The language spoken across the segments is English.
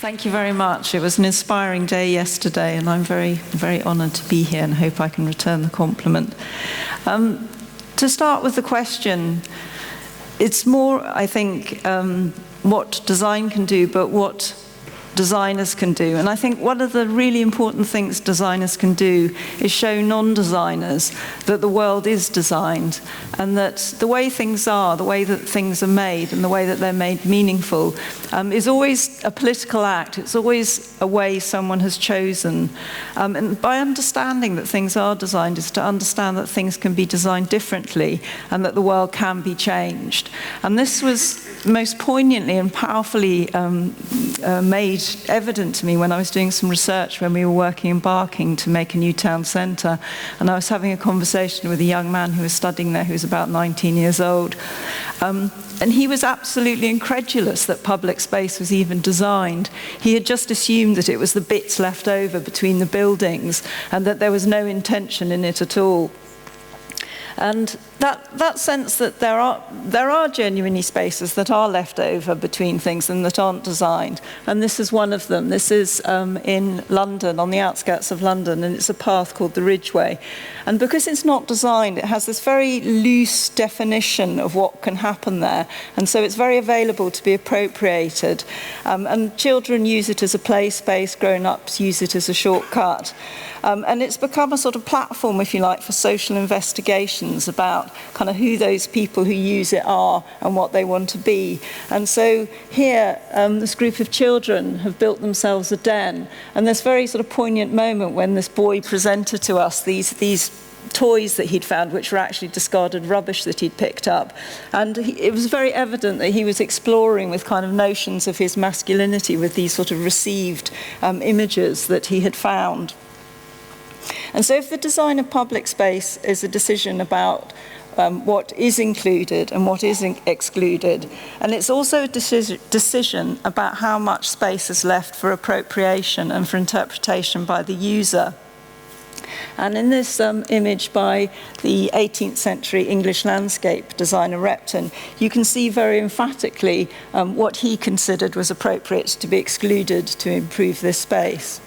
Thank you very much. It was an inspiring day yesterday, and I'm very, very honoured to be here and hope I can return the compliment. To start with the question, it's more, I think, what design can do, but what designers can do. And I think one of the really important things designers can do is show non-designers that the world is designed, and that the way things are, the way that things are made, and the way that they're made meaningful is always a political act. It's always a way someone has chosen. And by understanding that things are designed is to understand that things can be designed differently and that the world can be changed. And this was most poignantly and powerfully made evident to me when I was doing some research when we were working in Barking to make a new town centre, and I was having a conversation with a young man who was studying there who was about 19 years old, and he was absolutely incredulous that public space was even designed. He had just assumed that it was the bits left over between the buildings and that there was no intention in it at all. And that sense that there are genuinely spaces that are left over between things and that aren't designed. And this is one of them. This is in London, on the outskirts of London, and it's a path called the Ridgeway. And because it's not designed, it has this very loose definition of what can happen there. And so it's very available to be appropriated. And children use it as a play space, grown-ups use it as a shortcut. And it's become a sort of platform, if you like, for social investigations about kind of who those people who use it are and what they want to be. And so here, this group of children have built themselves a den. And this very sort of poignant moment when this boy presented to us these toys that he'd found, which were actually discarded rubbish that he'd picked up. And it was very evident that he was exploring with kind of notions of his masculinity with these sort of received images that he had found. And so if the design of public space is a decision about what is included and what isn't excluded, and it's also a decision about how much space is left for appropriation and for interpretation by the user. And in this image by the 18th century English landscape designer Repton, you can see very emphatically what he considered was appropriate to be excluded to improve this space.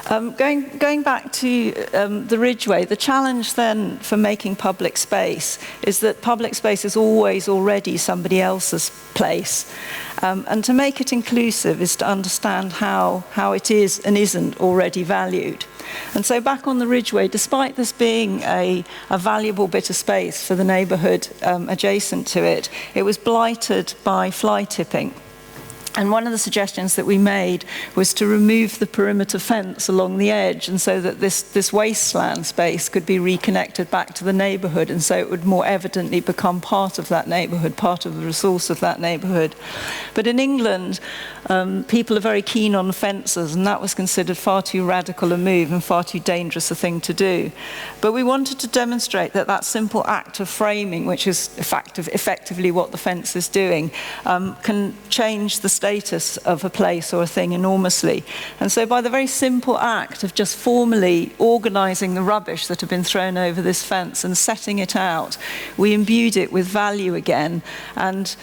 Going back to the Ridgeway, the challenge then for making public space is that public space is always already somebody else's place. And to make it inclusive is to understand how it is and isn't already valued. And so back on the Ridgeway, despite this being a valuable bit of space for the neighbourhood adjacent to it, it was blighted by fly tipping. And one of the suggestions that we made was to remove the perimeter fence along the edge, and so that this wasteland space could be reconnected back to the neighbourhood, and so it would more evidently become part of that neighbourhood, part of the resource of that neighbourhood. But in England, people are very keen on fences, and that was considered far too radical a move and far too dangerous a thing to do. But we wanted to demonstrate that that simple act of framing, which is effectively what the fence is doing, can change the status of a place or a thing enormously. And so by the very simple act of just formally organising the rubbish that had been thrown over this fence and setting it out, we imbued it with value again. And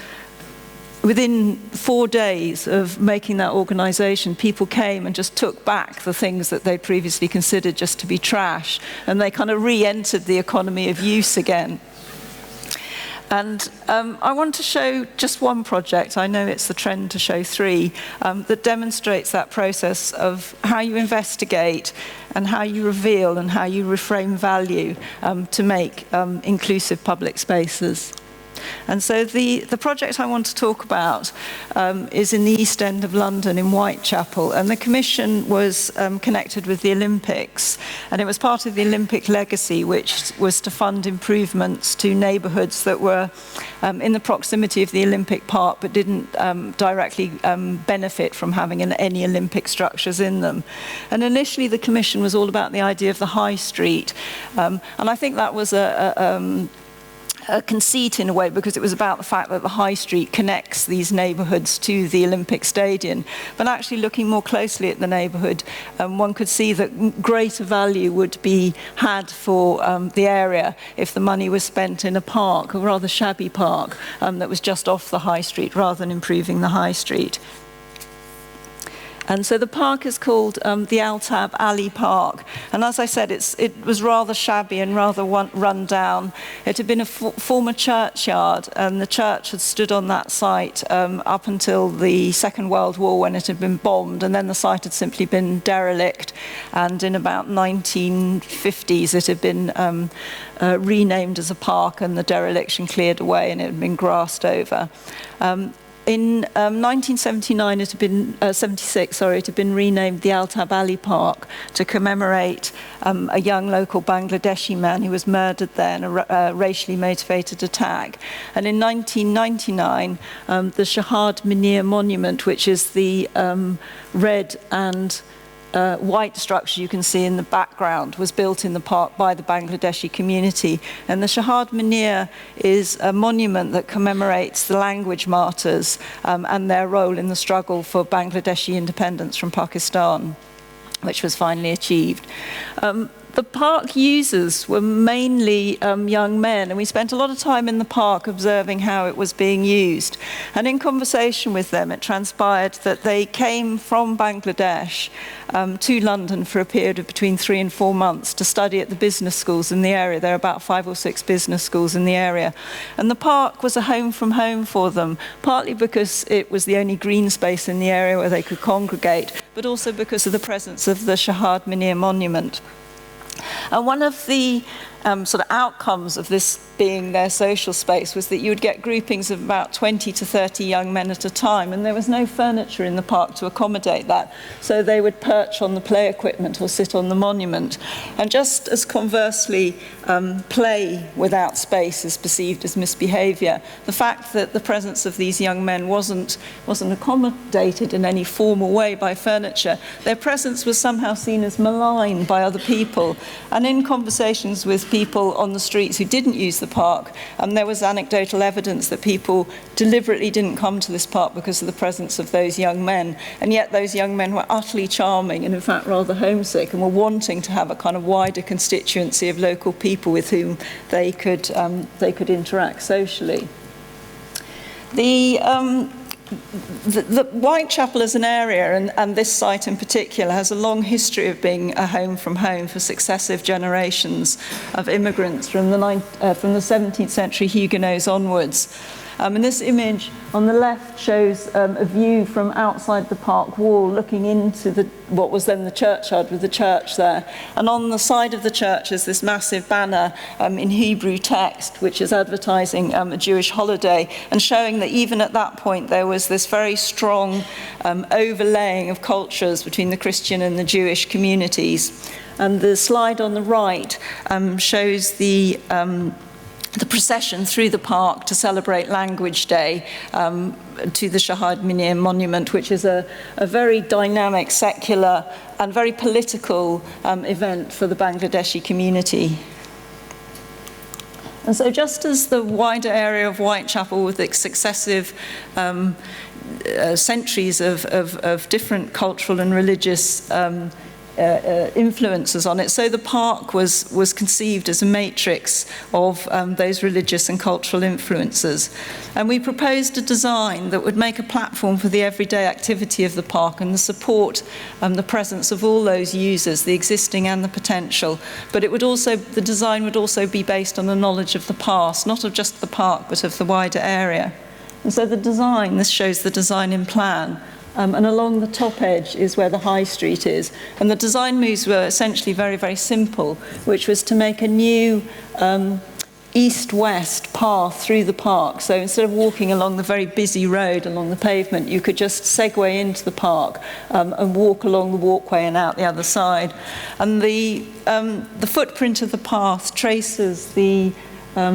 within 4 days of making that organisation, people came and just took back the things that they'd previously considered just to be trash, and they kind of re-entered the economy of use again. And I want to show just one project, I know it's the trend to show 3, that demonstrates that process of how you investigate and how you reveal and how you reframe value to make inclusive public spaces. And so the project I want to talk about is in the East End of London in Whitechapel, and the commission was connected with the Olympics, and it was part of the Olympic legacy, which was to fund improvements to neighbourhoods that were in the proximity of the Olympic Park but didn't directly benefit from having any Olympic structures in them. And initially the commission was all about the idea of the high street, and I think that was a conceit in a way, because it was about the fact that the high street connects these neighbourhoods to the Olympic Stadium. But actually looking more closely at the neighbourhood, one could see that greater value would be had for the area if the money was spent in a park, a rather shabby park, that was just off the high street rather than improving the high street. And so the park is called the Altab Ali Park. And as I said, it was rather shabby and rather run down. It had been a former churchyard, and the church had stood on that site up until the Second World War, when it had been bombed, and then the site had simply been derelict. And in about 1950s, it had been renamed as a park, and the dereliction cleared away, and it had been grassed over. In 1979, it had been 76. Sorry, it had been renamed the Altab Ali Park to commemorate a young local Bangladeshi man who was murdered there in a racially motivated attack. And in 1999, the Shahad Munir Monument, which is the red and white structure you can see in the background, was built in the park by the Bangladeshi community. And the Shahad Munir is a monument that commemorates the language martyrs and their role in the struggle for Bangladeshi independence from Pakistan, which was finally achieved. The park users were mainly young men, and we spent a lot of time in the park observing how it was being used. And in conversation with them, it transpired that they came from Bangladesh to London for a period of between 3 and 4 months to study at the business schools in the area. There are about 5 or 6 business schools in the area. And the park was a home from home for them, partly because it was the only green space in the area where they could congregate, but also because of the presence of the Shahad Munir Monument. And one of the sort of outcomes of this being their social space was that you would get groupings of about 20 to 30 young men at a time, and there was no furniture in the park to accommodate that, so they would perch on the play equipment or sit on the monument. And just as conversely, play without space is perceived as misbehaviour, the fact that the presence of these young men wasn't accommodated in any formal way by furniture, their presence was somehow seen as malign by other people. And in conversations with people on the streets who didn't use the park, there was anecdotal evidence that people deliberately didn't come to this park because of the presence of those young men, and yet those young men were utterly charming and in fact rather homesick, and were wanting to have a kind of wider constituency of local people with whom they could interact socially. The Whitechapel as an area, and this site in particular, has a long history of being a home from home for successive generations of immigrants from the 17th century Huguenots onwards. And this image on the left shows a view from outside the park wall looking into what was then the churchyard, with the church there. And on the side of the church is this massive banner in Hebrew text, which is advertising a Jewish holiday, and showing that even at that point there was this very strong overlaying of cultures between the Christian and the Jewish communities. And the slide on the right shows the procession through the park to celebrate Language Day to the Shahad Munir Monument, which is a very dynamic, secular and very political event for the Bangladeshi community. And so just as the wider area of Whitechapel, with its successive centuries of different cultural and religious influences on it, so the park was conceived as a matrix of those religious and cultural influences. And we proposed a design that would make a platform for the everyday activity of the park and support the presence of all those users, the existing and the potential. But the design would also be based on a knowledge of the past, not of just the park, but of the wider area. And so this shows the design in plan. And along the top edge is where the high street is. And the design moves were essentially very, very simple, which was to make a new east-west path through the park. So instead of walking along the very busy road along the pavement, you could just segue into the park and walk along the walkway and out the other side. And the footprint of the path traces the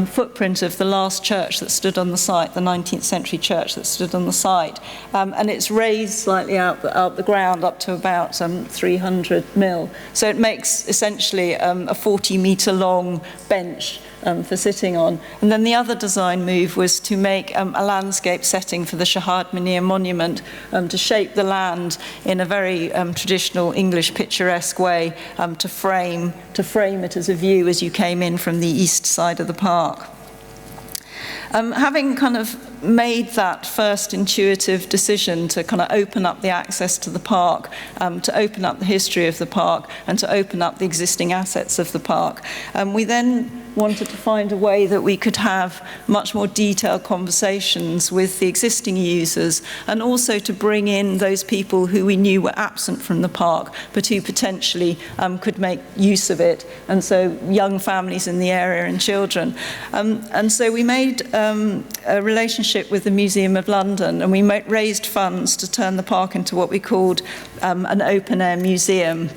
footprint of the last church that stood on the site, the 19th century church that stood on the site. And it's raised slightly out the ground up to about 300 mil. So it makes essentially a 40-metre long bench for sitting on. And then the other design move was to make a landscape setting for the Shahad Munir Monument, to shape the land in a very traditional English picturesque way, to frame it as a view as you came in from the east side of the park. Having kind of made that first intuitive decision to kind of open up the access to the park, to open up the history of the park, and to open up the existing assets of the park. We then wanted to find a way that we could have much more detailed conversations with the existing users, and also to bring in those people who we knew were absent from the park, but who potentially could make use of it, and so young families in the area and children. And so we made a relationship with the Museum of London, and we raised funds to turn the park into what we called an open-air museum.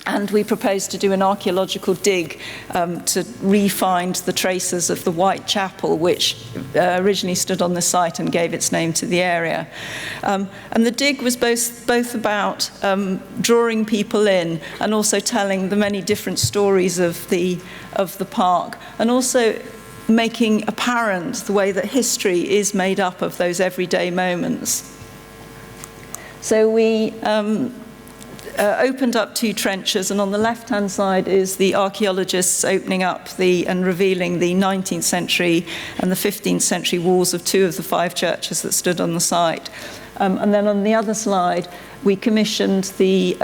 And we proposed to do an archaeological dig to re-find the traces of the White Chapel, which originally stood on the site and gave its name to the area. And the dig was both about drawing people in and also telling the many different stories of the park, and also making apparent the way that history is made up of those everyday moments. So we opened up 2 trenches, and on the left-hand side is the archaeologists opening up and revealing the 19th century and the 15th century walls of 2 of the 5 churches that stood on the site. And then on the other slide, we commissioned the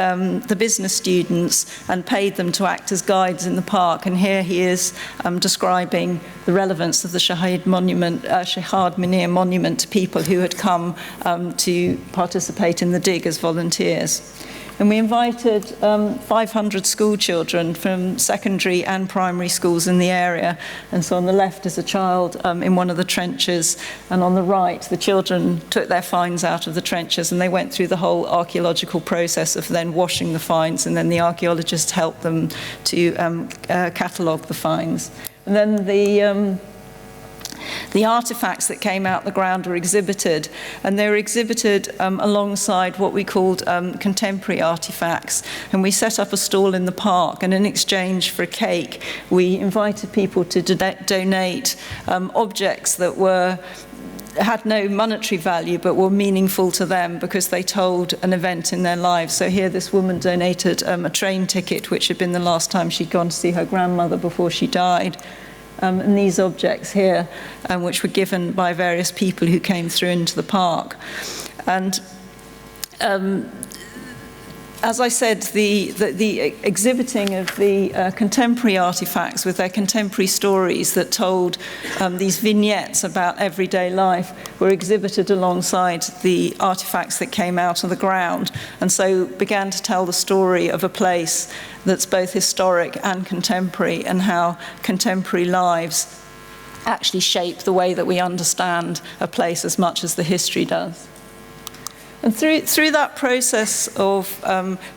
business students and paid them to act as guides in the park. And here he is describing the relevance of the Shahid Munir monument to people who had come to participate in the dig as volunteers. And we invited 500 school children from secondary and primary schools in the area. And so on the left is a child in one of the trenches, and on the right, the children took their finds out of the trenches, and they went through the whole archaeological process of then washing the finds, and then the archaeologists helped them to catalogue the finds. And then the artifacts that came out the ground were exhibited, and they were exhibited alongside what we called contemporary artifacts. And we set up a stall in the park, and in exchange for a cake, we invited people to donate objects that had no monetary value but were meaningful to them because they told an event in their lives. So here this woman donated a train ticket, which had been the last time she'd gone to see her grandmother before she died. And these objects here, which were given by various people who came through into the park. And as I said, the exhibiting of the contemporary artifacts with their contemporary stories that told these vignettes about everyday life were exhibited alongside the artifacts that came out of the ground, and so began to tell the story of a place that's both historic and contemporary, and how contemporary lives actually shape the way that we understand a place as much as the history does. And through that process of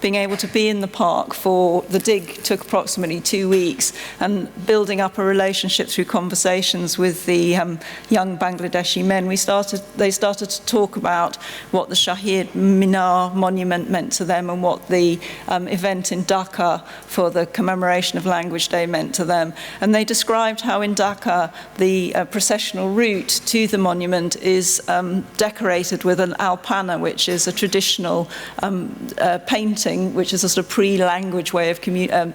being able to be in the park the dig took approximately 2 weeks, and building up a relationship through conversations with the young Bangladeshi men, they started to talk about what the Shahid Munir monument meant to them, and what the event in Dhaka for the commemoration of Language Day meant to them. And they described how in Dhaka the processional route to the monument is decorated with an alpana, which is a traditional painting, which is a sort of pre-language way of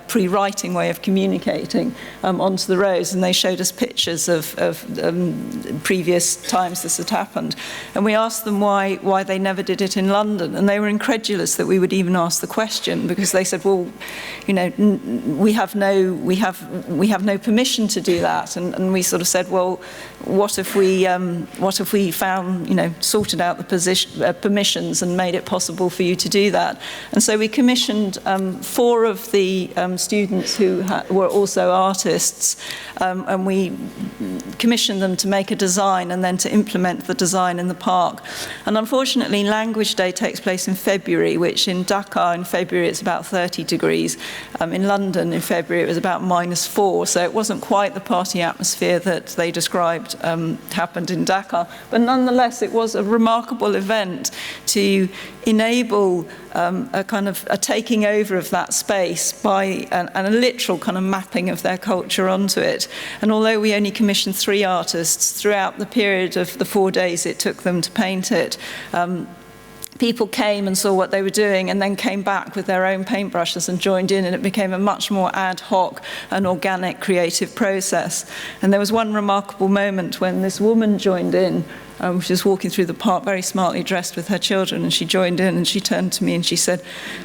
pre-writing way of communicating onto the roads. And they showed us pictures of previous times this had happened. And we asked them why they never did it in London, and they were incredulous that we would even ask the question, because they said, well, you know, we have no permission to do that. And we sort of said, well, what if we found, you know, sorted out the permissions and made it possible for you to do that? And so we commissioned 4 of the students who were also artists, and we commissioned them to make a design and then to implement the design in the park. And unfortunately, Language Day takes place in February, which in Dhaka in February it's about 30 degrees. In London in February it was about -4, so it wasn't quite the party atmosphere that they described happened in Dhaka. But nonetheless, it was a remarkable event to enable a kind of a taking over of that space by a literal kind of mapping of their culture onto it. And although we only commissioned 3 artists throughout the period of the 4 days it took them to paint it, people came and saw what they were doing and then came back with their own paintbrushes and joined in, and it became a much more ad hoc and organic creative process. And there was one remarkable moment when this woman joined in. She was walking through the park very smartly dressed with her children, and she joined in and she turned to me and she said,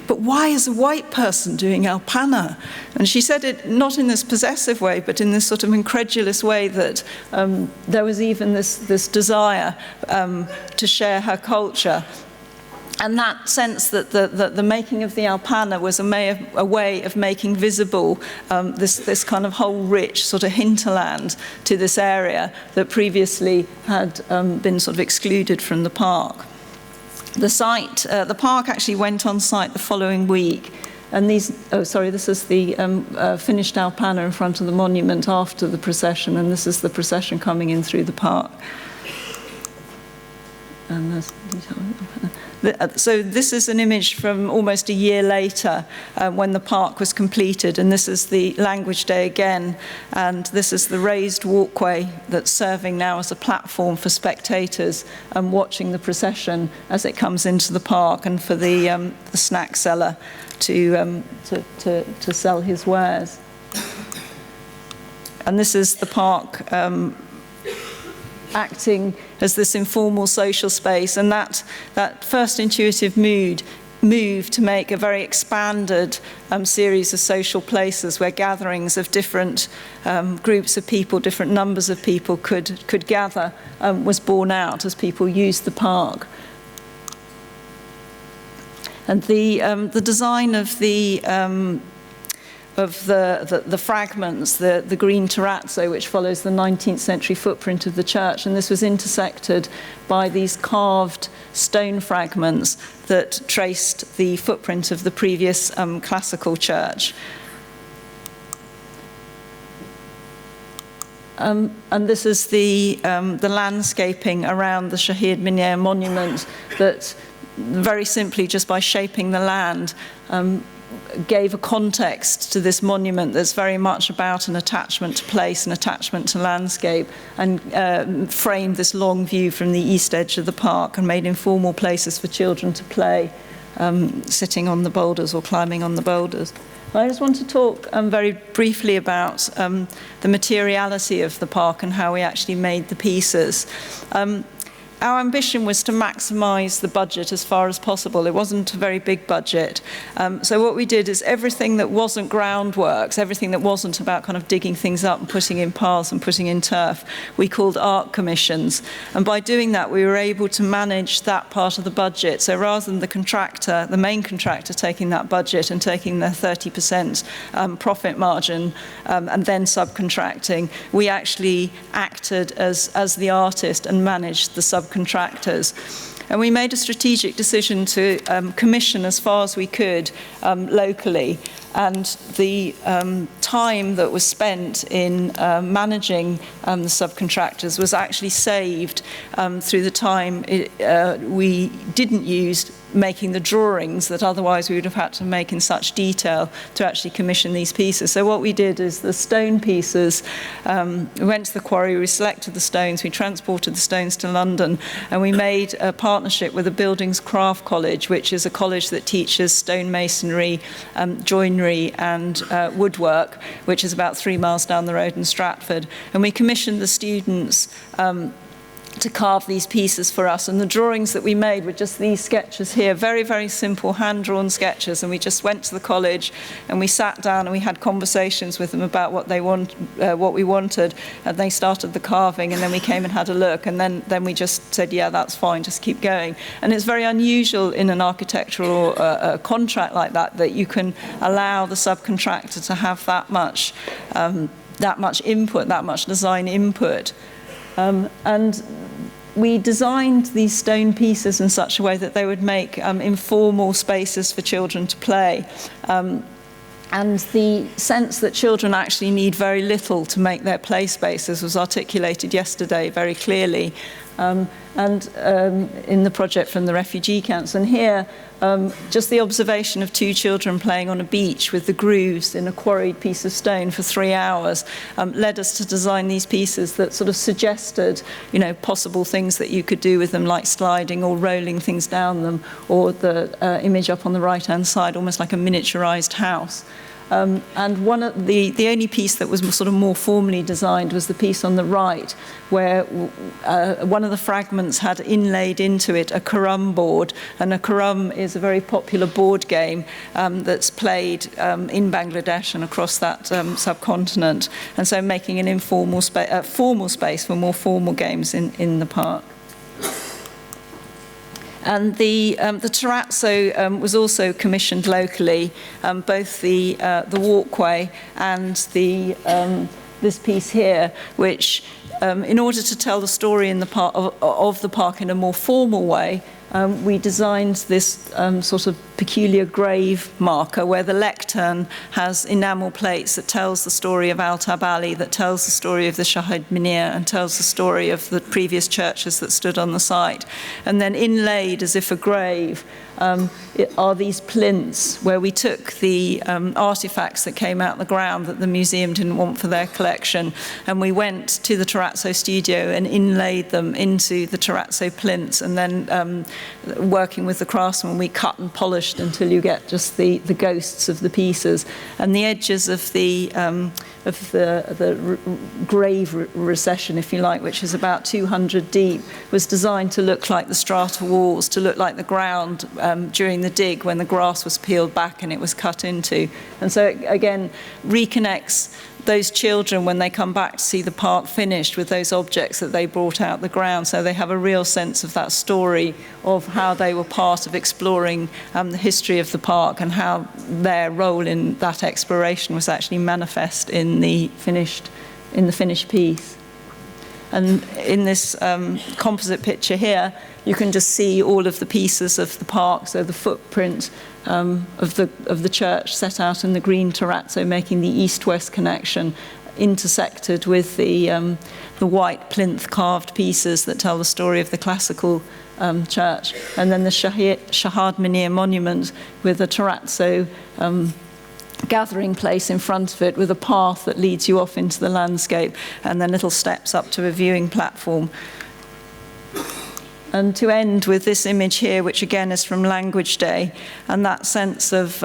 "But why is a white person doing Alpana?" And she said it not in this possessive way, but in this sort of incredulous way that there was even this desire to share her culture. And that sense that the making of the Alpana was a way of making visible this kind of whole rich sort of hinterland to this area that previously had been sort of excluded from the park. The park actually went on site the following week. And this is the finished Alpana in front of the monument after the procession, and this is the procession coming in through the park. And there's so this is an image from almost a year later when the park was completed, and this is the language day again, and this is the raised walkway that's serving now as a platform for spectators watching the procession as it comes into the park, and for the snack seller to sell his wares. And this is the park acting as this informal social space, and that first intuitive move to make a very expanded series of social places where gatherings of different groups of people, different numbers of people could gather was borne out as people used the park. And the design of the fragments, the green terrazzo, which follows the 19th century footprint of the church, and this was intersected by these carved stone fragments that traced the footprint of the previous classical church. And this is the landscaping around the Shahid Minyan monument that, very simply, just by shaping the land, gave a context to this monument that's very much about an attachment to place, an attachment to landscape, and framed this long view from the east edge of the park and made informal places for children to play, sitting on the boulders or climbing on the boulders. I just want to talk very briefly about the materiality of the park and how we actually made the pieces. Our ambition was to maximise the budget as far as possible. It wasn't a very big budget. So what we did is everything that wasn't groundworks, everything that wasn't about kind of digging things up and putting in paths and putting in turf, we called art commissions. And by doing that, we were able to manage that part of the budget. So rather than the main contractor taking that budget and taking their 30% profit margin and then subcontracting, we actually acted as the artist and managed the subcontractors. And we made a strategic decision to commission as far as we could locally. And the time that was spent in managing the subcontractors was actually saved through the time we didn't use making the drawings that otherwise we would have had to make in such detail to actually commission these pieces. So what we did is the stone pieces, we went to the quarry, we selected the stones, we transported the stones to London, and we made a partnership with the Buildings Craft College, which is a college that teaches stonemasonry, joinery and woodwork, which is about 3 miles down the road in Stratford. And we commissioned the students to carve these pieces for us, and the drawings that we made were just these sketches here, very, very simple hand-drawn sketches, and we just went to the college and we sat down and we had conversations with them about what we wanted, and they started the carving, and then we came and had a look, and then we just said, yeah, that's fine, just keep going. And it's very unusual in an architectural contract like that you can allow the subcontractor to have that much input, that much design input. And we designed these stone pieces in such a way that they would make informal spaces for children to play. And the sense that children actually need very little to make their play spaces was articulated yesterday very clearly. and in the project from the refugee camps. And here, just the observation of two children playing on a beach with the grooves in a quarried piece of stone for 3 hours led us to design these pieces that sort of suggested, possible things that you could do with them, like sliding or rolling things down them, or the image up on the right-hand side, almost like a miniaturized house. And one of the only piece that was sort of more formally designed was the piece on the right, where one of the fragments had inlaid into it a Karam board. And a Karam is a very popular board game that's played in Bangladesh and across that subcontinent. And so making an informal formal space for more formal games in the park. And the terrazzo was also commissioned locally, both the walkway and this piece here, which, in order to tell the story in the park of the park in a more formal way, we designed this sort of peculiar grave marker where the lectern has enamel plates that tells the story of Al-Tabali, that tells the story of the Shahid Minir, and tells the story of the previous churches that stood on the site. And then inlaid as if a grave are these plinths where we took the artifacts that came out of the ground that the museum didn't want for their collection, and we went to the terrazzo studio and inlaid them into the terrazzo plinths, and then working with the craftsmen, we cut and polished until you get just the ghosts of the pieces. And the edges of the grave recession, if you like, which is about 200 deep, was designed to look like the strata walls, to look like the ground during the dig when the grass was peeled back and it was cut into. And so it, again, reconnects those children when they come back to see the park finished with those objects that they brought out the ground, so they have a real sense of that story of how they were part of exploring the history of the park and how their role in that exploration was actually manifest in the finished piece. And in this composite picture here, you can just see all of the pieces of the park, so the footprint of the church set out in the green terrazzo, making the east-west connection, intersected with the white plinth carved pieces that tell the story of the classical church, and then the Shahid Minir monument with a terrazzo gathering place in front of it with a path that leads you off into the landscape, and then little steps up to a viewing platform. And to end with this image here, which again is from Language Day, and that sense of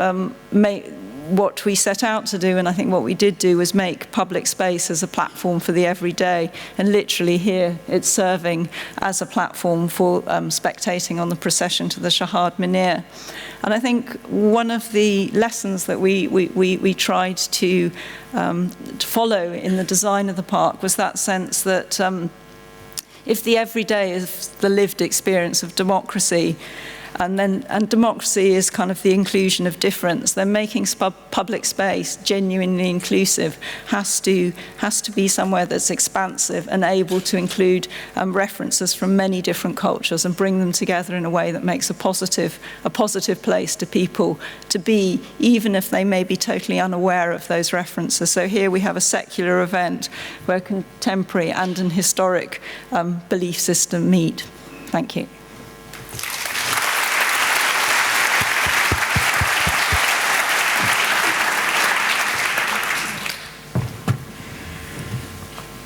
what we set out to do, and I think what we did do, was make public space as a platform for the everyday. And literally here, it's serving as a platform for spectating on the procession to the Shahid Minir. And I think one of the lessons that we tried to follow in the design of the park was that sense that if the everyday is the lived experience of democracy, and democracy is kind of the inclusion of difference, then making public space genuinely inclusive has to be somewhere that's expansive and able to include references from many different cultures and bring them together in a way that makes a positive place to people to be, even if they may be totally unaware of those references. So here we have a secular event where contemporary and an historic belief system meet. Thank you.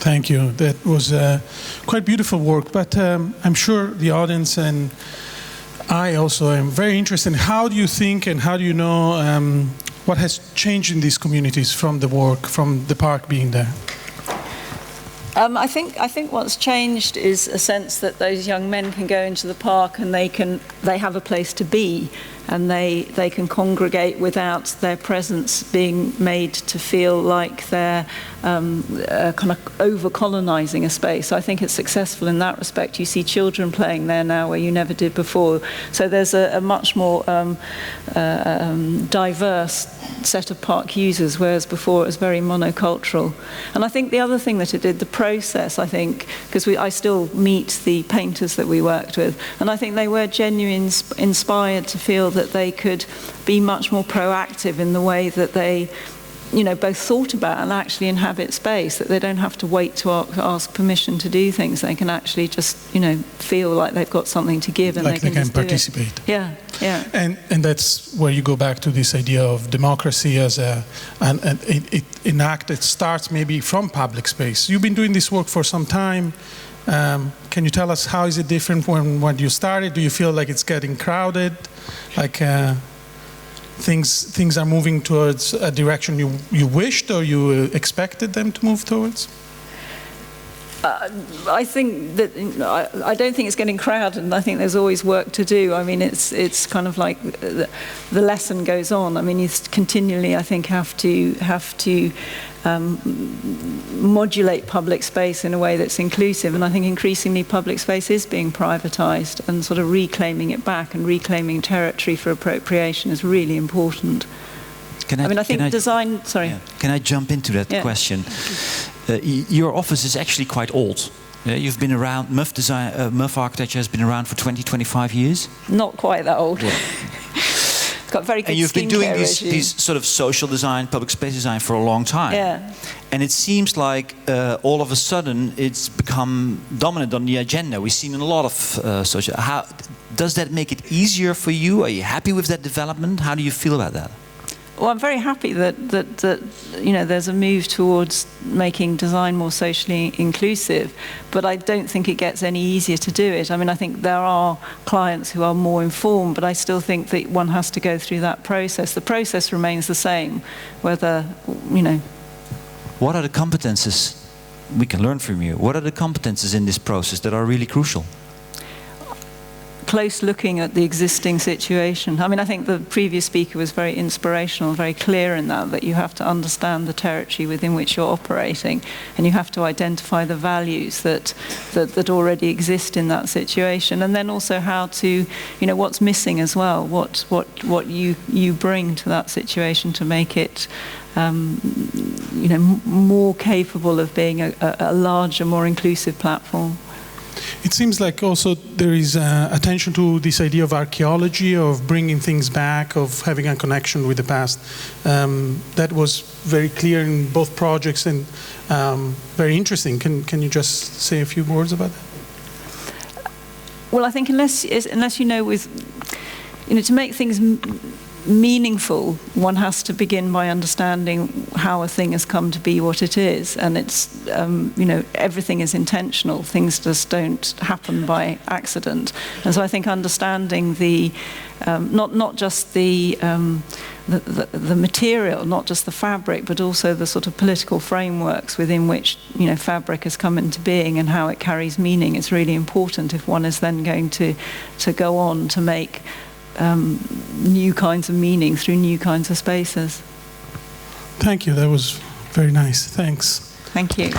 Thank you. That was quite beautiful work, but I'm sure the audience and I also am very interested in how do you think and how do you know what has changed in these communities from the work, from the park being there? I think what's changed is a sense that those young men can go into the park and they have a place to be, and they can congregate without their presence being made to feel like they're kind of over-colonizing a space. So I think it's successful in that respect. You see children playing there now where you never did before. So there's a much more diverse set of park users, whereas before it was very monocultural. And I think the other thing that it did, the process, I think, because I still meet the painters that we worked with, and I think they were genuinely inspired to feel that they could be much more proactive in the way that they both thought about and actually inhabit space, that they don't have to wait to ask permission to do things. They can actually just, feel like they've got something to give and like they can just participate. do it. Yeah. And that's where you go back to this idea of democracy as an act that starts maybe from public space. You've been doing this work for some time. Can you tell us how is it different when you started? Do you feel like it's getting crowded? Like things are moving towards a direction you wished or you expected them to move towards? I think that I don't think it's getting crowded, and I think there's always work to do. I mean, it's kind of like the lesson goes on. I mean, you continually, I think, have to modulate public space in a way that's inclusive, and I think increasingly public space is being privatized, and sort of reclaiming it back and reclaiming territory for appropriation is really important. I think design. Sorry. Yeah. Can I jump into that question? Your office is actually quite old. You've been around. MUF architecture has been around for 20, 25 years. Not quite that old. Yeah. Got very good. And you've been doing these sort of social design, public space design for a long time. Yeah. And it seems like all of a sudden it's become dominant on the agenda. We've seen a lot of social. How does that make it easier for you? Are you happy with that development? How do you feel about that? Well, I'm very happy that there's a move towards making design more socially inclusive, but I don't think it gets any easier to do it. I mean, I think there are clients who are more informed, but I still think that one has to go through that process. The process remains the same, whether, What are the competences we can learn from you? What are the competences in this process that are really crucial? Close looking at the existing situation. I mean, I think the previous speaker was very inspirational, very clear in that you have to understand the territory within which you're operating, and you have to identify the values that already exist in that situation, and then also how to, what's missing as well, what you bring to that situation to make it more capable of being a larger, more inclusive platform. It seems like also there is attention to this idea of archaeology, of bringing things back, of having a connection with the past. That was very clear in both projects and very interesting. Can you just say a few words about that? Well, I think unless to make things meaningful, one has to begin by understanding how a thing has come to be what it is, and it's everything is intentional. Things just don't happen by accident, and so I think understanding the not just the material, not just the fabric, but also the sort of political frameworks within which fabric has come into being and how it carries meaning is really important if one is then going to go on to make new kinds of meaning through new kinds of spaces. Thank you. That was very nice. Thanks. Thank you.